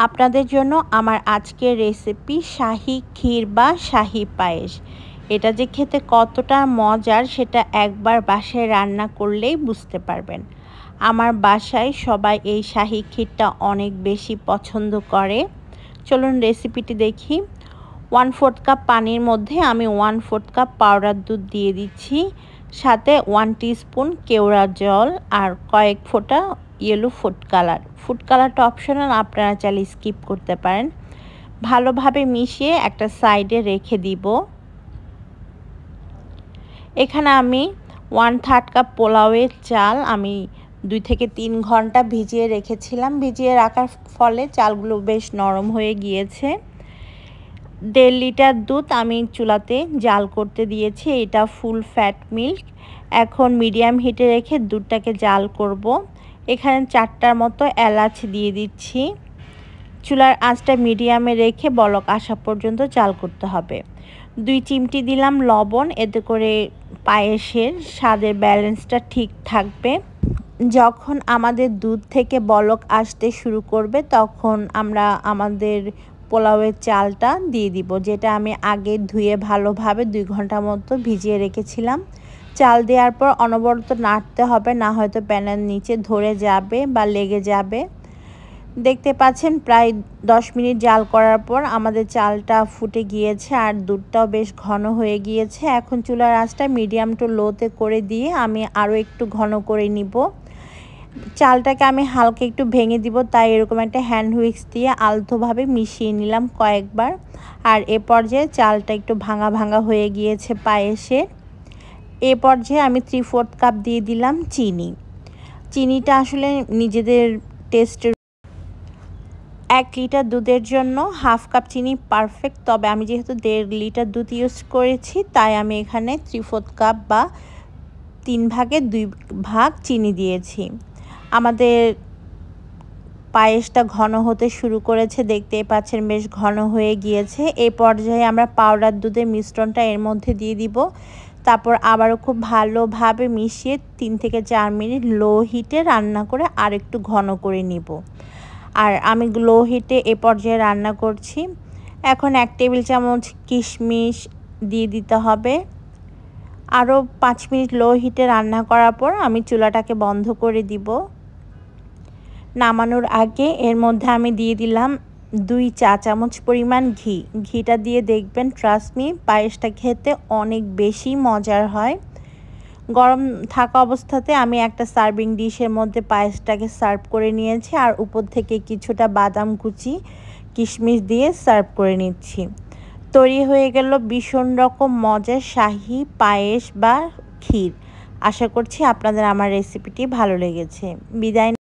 আপনাদের জন্য আমার আজকের রেসিপি শাহী ক্ষীর বা শাহী পায়েস। এটা যে খেতে কতটা মজার সেটা একবার বাসায় রান্না করলেই বুঝতে পারবেন। আমার বাসায় সবাই এই শাহী ক্ষীরটা অনেক বেশি পছন্দ করে। চলুন রেসিপিটি দেখি। 1/4 কাপ পানির মধ্যে আমি 1/4 কাপ পাউডার দুধ দিয়ে দিচ্ছি, সাথে 1 টিস্পুন কেওড়া জল আর কয়েক ফোঁটা ইয়েলো ফুড কালার। ফুড কালারটা অপশনাল, আপনারা চাইলে স্কিপ করতে পারেন। ভালোভাবে মিশিয়ে একটা সাইডে রেখে দিব। এখানে আমি 1/3 কাপ পোলাওয়ের চাল আমি 2 থেকে 3 ঘন্টা ভিজিয়ে রেখেছিলাম। ভিজিয়ে রাখার ফলে চালগুলো বেশ নরম হয়ে গিয়েছে। 1.5 লিটার দুধ আমি চুলাতে জাল করতে দিয়েছি। এটা ফুল ফ্যাট মিল্ক। এখন মিডিয়াম হিটে রেখে দুধটাকে জাল করব। এখানে 4টার মতো এলাচ দিয়ে দিচ্ছি। চুলার আঁচটা মিডিয়ামে রেখে বলক আসা পর্যন্ত জাল করতে হবে। 2 চিমটি দিলাম লবণ, এতে করে পায়েসের স্বাদের ব্যালেন্সটা ঠিক থাকবে। যখন আমাদের দুধ থেকে বলক আসতে শুরু করবে তখন আমরা আমাদের পোলাওয়ের চালটা দিয়ে দিব, যেটা আমি আগে ধুয়ে ভালোভাবে 2 ঘন্টা মতো ভিজিয়ে রেখেছিলাম। চাল দেওয়ার পর অনবরত নাড়তে হবে, না হয়তো প্যানের নিচে ধরে যাবে বা লেগে যাবে। দেখতে পাচ্ছেন প্রায় 10 মিনিট জাল করার পর আমাদের চালটা ফুটে গিয়েছে আর দুধটাও বেশ ঘন হয়ে গিয়েছে। এখন চুলার আঁচটা মিডিয়াম টু লোতে করে দিয়ে আমি আরও একটু ঘন করে নিব। চালটাকে আমি হালকা একটু ভেঙে দিব, তাই এরকম একটা হ্যান্ড হুইক্স দিয়ে আলতোভাবে মিশিয়ে নিলাম কয়েকবার। আর এ পর্যায়ে চালটা একটু ভাঙা ভাঙা হয়ে গিয়েছে পায়েসে। এ পর্যায়ে আমি 3/4 কাপ দিয়ে দিলাম চিনি। চিনিটা আসলে নিজেদের টেস্টের 1 লিটার দুধের জন্য 1/2 কাপ চিনি পারফেক্ট, তবে আমি যেহেতু 1.5 লিটার দুধ ইউজ করেছি তাই আমি এখানে 3/4 কাপ বা 3 ভাগের 2 ভাগ চিনি দিয়েছি। আমাদের পায়েসটা ঘন হতে শুরু করেছে, দেখতেই পাচ্ছেন বেশ ঘন হয়ে গিয়েছে। এই পর্যায়ে আমরা পাউডার দুধের মিশ্রণটা এর মধ্যে দিয়ে দিব। তারপর আবারও খুব ভালোভাবে মিশিয়ে 3 থেকে 4 মিনিট লো হিটে রান্না করে আর একটু ঘন করে নিব। আর আমি লো হিটে এ পর্যায়ে রান্না করছি। এখন 1 টেবিল চামচ কিশমিশ দিয়ে দিতে হবে। আরও 5 মিনিট লো হিটে রান্না করার পর আমি চুলাটাকে বন্ধ করে দিব। নামানোর আগে এর মধ্যে আমি দিয়ে দিলাম 2 চা চামচ পরিমাণ ঘি। ঘিটা দিয়ে দেখবেন, ট্রাস্ট মি, পায়েসটা খেতে অনেক বেশি মজার হয়। গরম থাকা অবস্থাতে আমি একটা সার্ভিং ডিশের মধ্যে পায়েসটাকে সার্ভ করে নিয়েছি আর উপর থেকে কিছুটা বাদাম কুচি, কিশমিশ দিয়ে সার্ভ করে নিচ্ছি। তৈরি হয়ে গেল ভীষণ রকম মজার শাহী পায়েস বা ক্ষীর। আশা করছি আপনাদের আমার রেসিপিটি ভালো লেগেছে। বিদায়।